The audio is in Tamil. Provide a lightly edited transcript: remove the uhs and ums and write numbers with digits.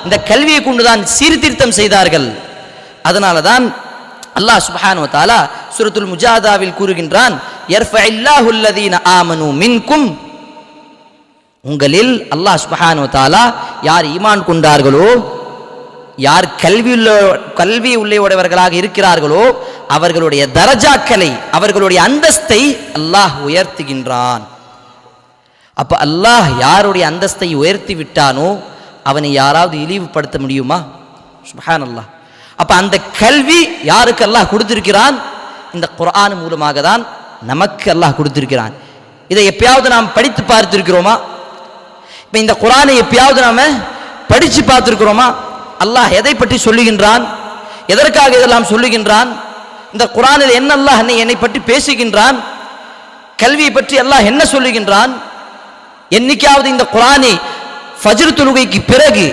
இந்த கல்வியை கொண்டுதான் சீர்திருத்தம் செய்தார்கள். அதனால தான் அல்லாஹ் சுப்ஹானஹு வ தஆலா சூரத்துல் முஜாதாவில் கூறுகின்றான், யர்ஃபஇல்லாஹு அல்லதீன ஆமனூ மின்கும், உங்களில் அல்லாஹ் சுப்ஹானஹு வ தஆலா யார் ஈமான் கொண்டார்களோ, யார் கல்வி உள்ளவர்களாக இருக்கிறார்களோ அவர்களுடைய தரஜாக்களை, அவர்களுடைய அந்தஸ்தை அல்லாஹ் உயர்த்துகின்றான். அப்ப அல்லாஹ் யாருடைய அந்தஸ்தை உயர்த்தி விட்டானோ அவனை யாராவது இழிவுபடுத்த முடியுமா? சுப்ஹானல்லாஹ். அப்ப அந்த கல்வி யாருக்கு அல்லாஹ் கொடுத்திருக்கிறான்? இந்த குர்ஆன் மூலமாக தான் நமக்கு அல்லாஹ் கொடுத்திருக்கிறான். இதை எப்பயாவது நாம் படித்து பார்த்திருக்கிறோமா? இப்ப இந்த குர்ஆனை எப்பயாவது நாம படிச்சு பார்த்திருக்கிறோமா? அல்லாஹ் எதை பற்றி சொல்லுகின்றான், எதற்காக இதெல்லாம் சொல்லுகின்றான், இந்த குர்ஆனில் என்ன அல்லாஹ் என்னை பற்றி பேசுகின்றான், கல்வியை பற்றி அல்லாஹ் என்ன சொல்லுகின்றான்? என்னைக்காவது இந்த குர்ஆனை ஃபஜ்ர் தொழுகைக்கு பிறகு